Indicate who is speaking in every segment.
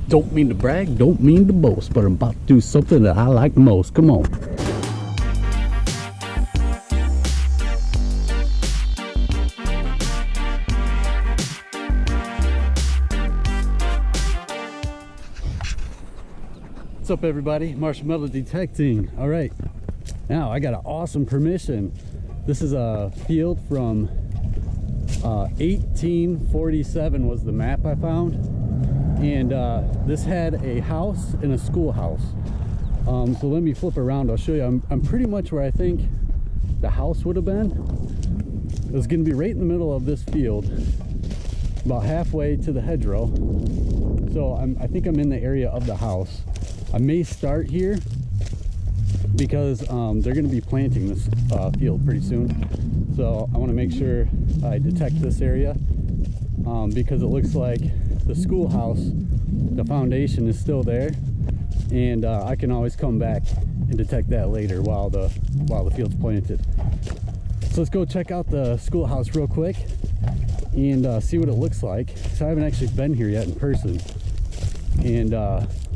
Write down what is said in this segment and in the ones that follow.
Speaker 1: Don't mean to brag, don't mean to boast, but I'm about to do something that I like most. Come on. What's up, everybody? Marshmallow detecting. All right, now I got an awesome permission. This is a field from 1847 was the map I found, and this had a house and a schoolhouse. So let me flip around, I'll show you. I'm pretty much where I think the house would have been. It was going to be right in the middle of this field, about halfway to the hedgerow. So I think I'm in the area of the house. I may start here because they're going to be planting this field pretty soon. So I want to make sure I detect this area because it looks like the schoolhouse, the foundation is still there, and I can always come back and detect that later while the field's planted. So let's go check out the schoolhouse real quick and see what it looks like. So I haven't actually been here yet in person, and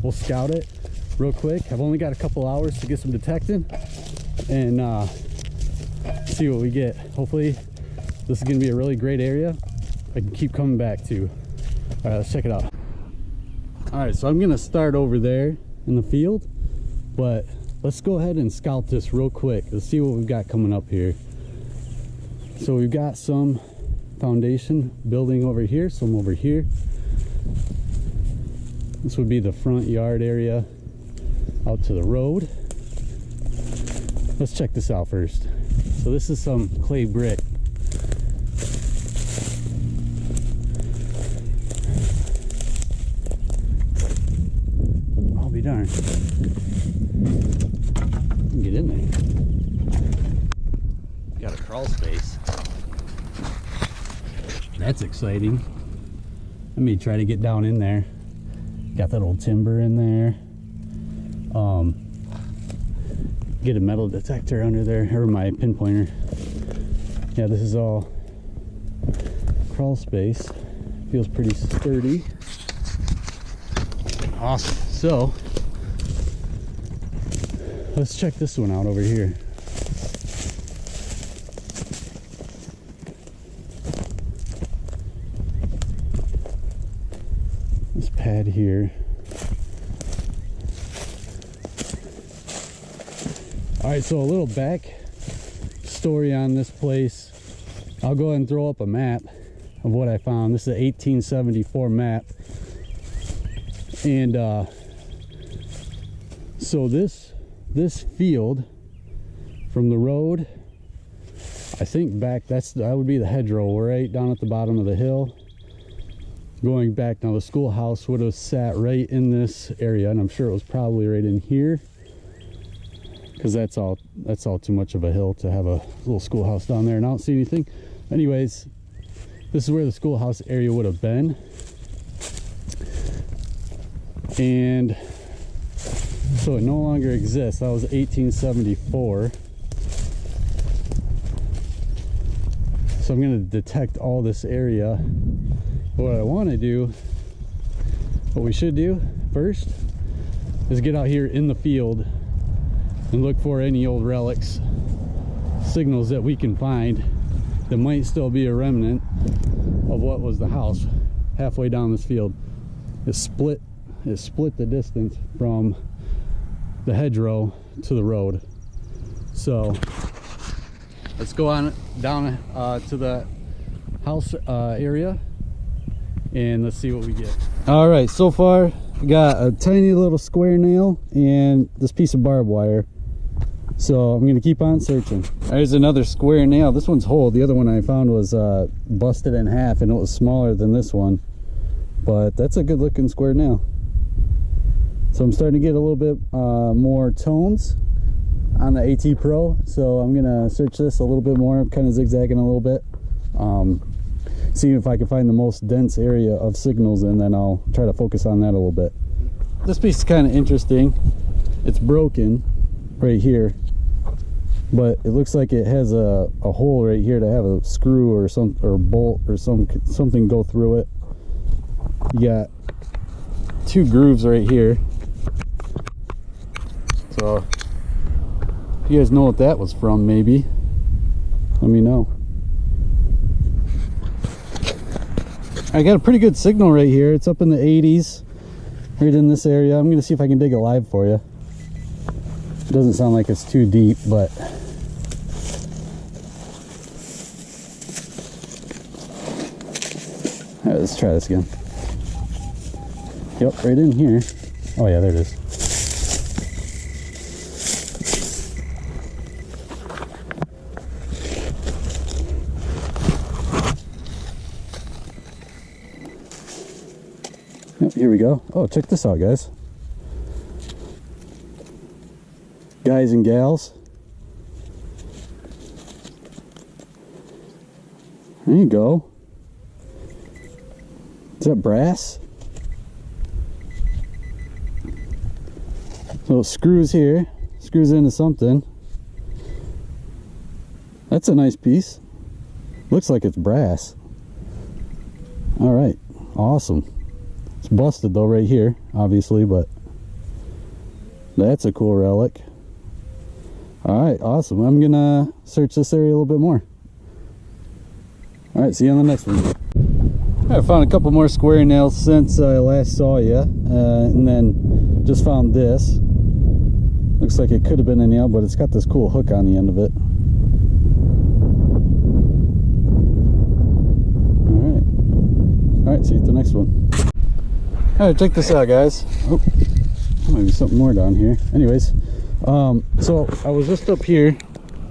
Speaker 1: we'll scout it real quick. I've only got a couple hours to get some detecting and see what we get. Hopefully this is going to be a really great area I can keep coming back to. All right, let's check it out. All right, so I'm going to start over there in the field, but let's go ahead and scout this real quick. Let's see what we've got coming up here. So we've got some foundation building over here, some over here. This would be the front yard area out to the road. Let's check this out first. So this is some clay brick. I'll be darned. Get in there. Got a crawl space. That's exciting. I may try to get down in there. Got that old timber in there. Get a metal detector under there, or my pinpointer. Yeah, this is all crawl space. Feels pretty sturdy. Awesome. So let's check this one out over here. This pad here. All right, so a little back story on this place. I'll go ahead and throw up a map of what I found. This is an 1874 map. And so this field from the road, I think back, that would be the hedgerow right down at the bottom of the hill. Going back, now the schoolhouse would have sat right in this area, and I'm sure it was probably right in here, because that's all too much of a hill to have a little schoolhouse down there, and I don't see anything. Anyways, this is where the schoolhouse area would have been, and so it no longer exists. That was 1874. So I'm going to detect all this area. What I want to do, what we should do first, is get out here in the field and look for any old relics, signals that we can find that might still be a remnant of what was the house halfway down this field. It split the distance from the hedgerow to the road. So let's go on down to the house area and let's see what we get. All right, so far we got a tiny little square nail and this piece of barbed wire. So I'm gonna keep on searching. There's another square nail. This one's whole. The other one I found was busted in half, and it was smaller than this one, but that's a good looking square nail. So I'm starting to get a little bit more tones on the AT Pro, so I'm gonna search this a little bit more. I'm kind of zigzagging a little bit, seeing if I can find the most dense area of signals, and then I'll try to focus on that a little bit. This piece is kind of interesting. It's broken right here, but it looks like it has a hole right here to have a screw or some, or bolt or something go through it. You got two grooves right here. So if you guys know what that was from, maybe let me know. I got a pretty good signal right here. It's up in the 80s right in this area. I'm gonna see if I can dig it live for you. It doesn't sound like it's too deep, but all right, let's try this again. Yep, right in here. Oh yeah, there it is. Yep, here we go. Oh, check this out, guys. Guys and gals. There you go. Is that brass? So it screws here, screws into something. That's a nice piece. Looks like it's brass. All right, awesome. It's busted though right here, obviously, but that's a cool relic. All right, awesome. I'm gonna search this area a little bit more. All right, see you on the next one. I found a couple more square nails since I last saw you, and then just found this. Looks like it could have been a nail, but it's got this cool hook on the end of it. All right, see you at the next one. All right, check this out, guys. Oh, there might be something more down here. Anyways, so I was just up here,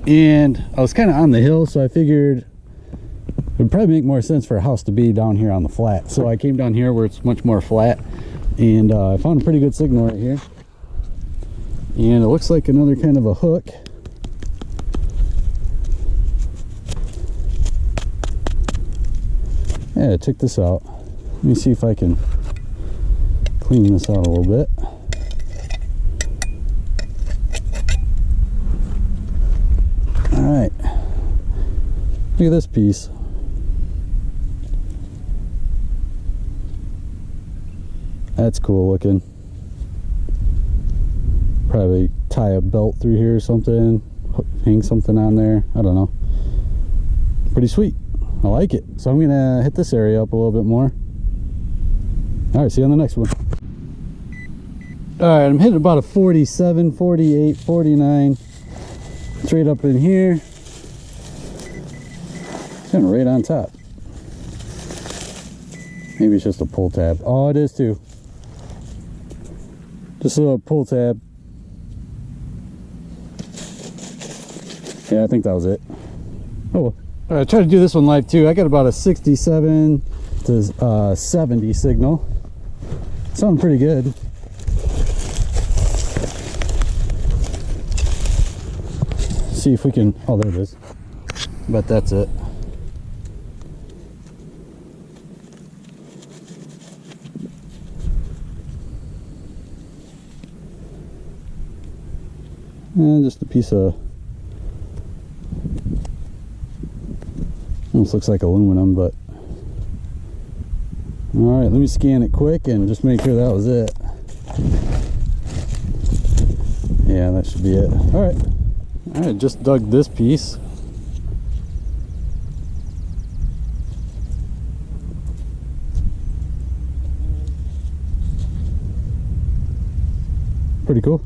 Speaker 1: and I was kind of on the hill, so I figured it would probably make more sense for a house to be down here on the flat. So I came down here where it's much more flat, and I found a pretty good signal right here. And it looks like another kind of a hook. Yeah, check this out. Let me see if I can clean this out a little bit. All right, look at this piece. That's cool looking. Probably tie a belt through here or something, hang something on there, I don't know. Pretty sweet, I like it. So I'm gonna hit this area up a little bit more. All right, see you on the next one. All right, I'm hitting about a 47, 48, 49, straight up in here. Kind of right on top. Maybe it's just a pull tab. Oh, it is too. Just a little pull tab. Yeah, I think that was it. Oh, well. All right, I tried to do this one live too. I got about a 67 to 70 signal. Sounding pretty good. See if we can, oh, there it is. But that's it. And just a piece of, almost looks like aluminum, but all right, let me scan it quick and just make sure that was it. Yeah, that should be it. All right, just dug this piece. Pretty cool.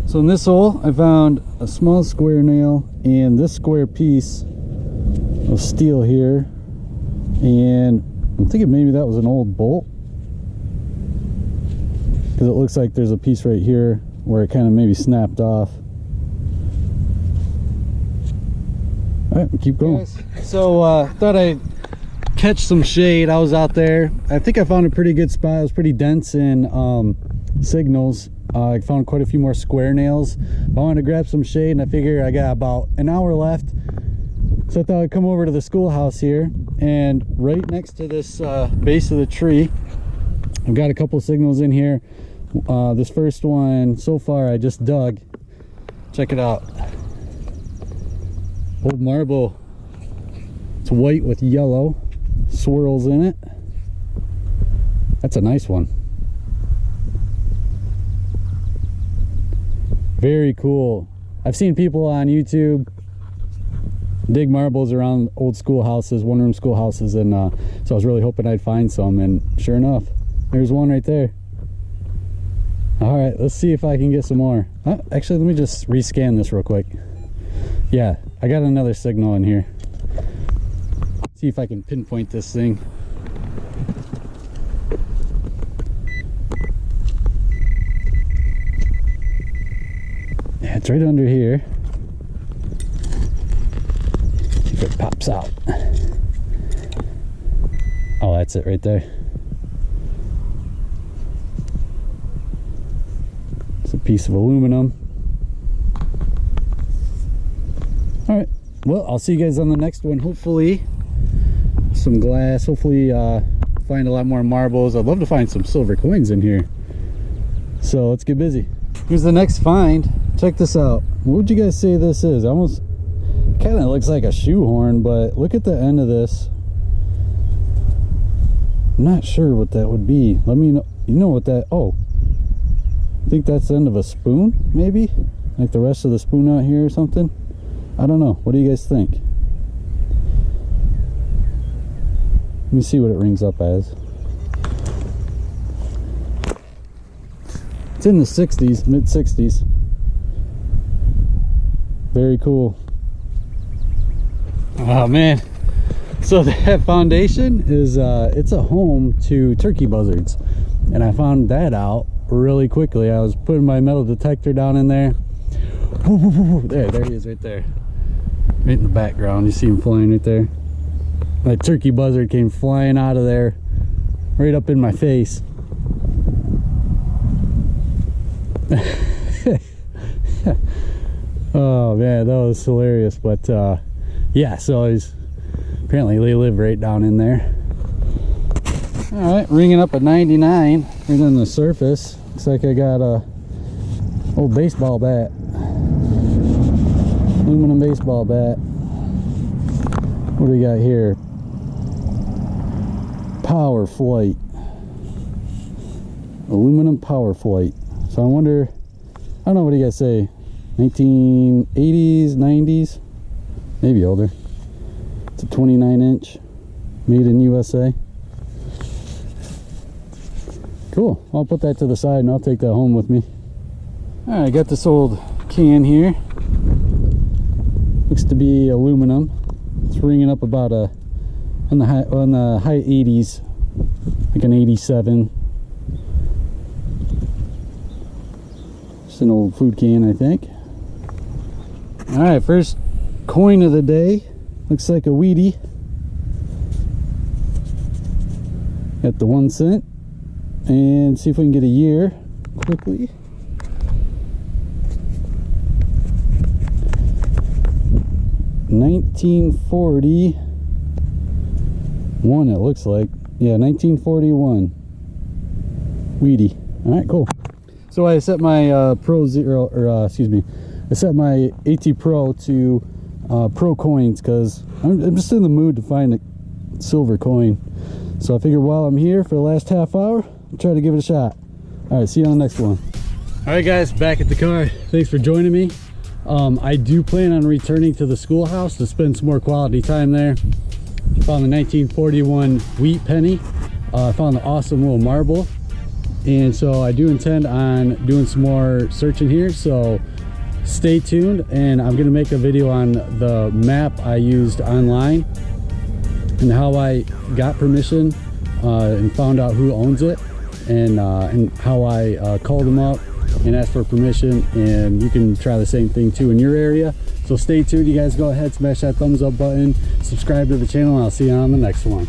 Speaker 1: So in this hole, I found a small square nail and this square piece of steel here, and I'm thinking maybe that was an old bolt, because it looks like there's a piece right here where it kind of maybe snapped off. All right, keep going. So thought I'd catch some shade. I was out there. I think I found a pretty good spot. It was pretty dense in signals. I found quite a few more square nails. I wanted to grab some shade, and I figured I got about an hour left, so I thought I'd come over to the schoolhouse here, and right next to this base of the tree, I've got a couple signals in here. This first one so far I just dug. Check it out. Old marble. It's white with yellow swirls in it. That's a nice one. Very cool. I've seen people on YouTube dig marbles around old schoolhouses, one-room schoolhouses, and so I was really hoping I'd find some, and sure enough, there's one right there. All right, let's see if I can get some more. Actually, let me just rescan this real quick. Yeah, I got another signal in here. See if I can pinpoint this thing. Yeah, it's right under here. See if it pops out. Oh, that's it right there. It's a piece of aluminum. All right, well, I'll see you guys on the next one. Hopefully some glass, hopefully find a lot more marbles. I'd love to find some silver coins in here, so let's get busy. Here's the next find. Check this out. What would you guys say this is? Almost kind of looks like a shoehorn, but look at the end of this. I'm not sure what that would be. Let me know. You know what that, oh, I think that's the end of a spoon, maybe? Like the rest of the spoon out here or something? I don't know. What do you guys think? Let me see what it rings up as. It's in the 60s, mid 60s. Very cool. Oh man. So that foundation is it's a home to turkey buzzards, and I found that out really quickly. I was putting my metal detector down in there. There he is right there, right in the background. You see him flying right there. That turkey buzzard came flying out of there right up in my face. Oh man, that was hilarious. But yeah, so he's apparently they live right down in there. All right, ringing up a 99 right on the surface. Looks like I got a old baseball bat, aluminum baseball bat. What do we got here? Power Flight, aluminum Power Flight. So I wonder, I don't know, what do you guys say? 1980s, 90s, maybe older. It's a 29-inch, made in USA. Cool. I'll put that to the side and I'll take that home with me. All right, I got this old can here. Looks to be aluminum. It's ringing up about a on the high 80s, like an 87. Just an old food can, I think. All right, first coin of the day. Looks like a Wheatie. Got the 1 cent. And see if we can get a year quickly. $1941, it looks like. Yeah, 1941 Wheatie. All right, cool. So I set my Pro Zero, or excuse me, I set my AT Pro to Pro coins because I'm just in the mood to find a silver coin. So I figured while I'm here for the last half hour, I'll try to give it a shot. All right, see you on the next one. All right, guys, back at the car. Thanks for joining me. I do plan on returning to the schoolhouse to spend some more quality time there. Found the 1941 wheat penny. I found the awesome little marble. And so I do intend on doing some more searching here. So stay tuned, and I'm gonna make a video on the map I used online and how I got permission and found out who owns it, and how I called them up and asked for permission. And you can try the same thing too in your area. So stay tuned. You guys go ahead, smash that thumbs up button, subscribe to the channel, and I'll see you on the next one.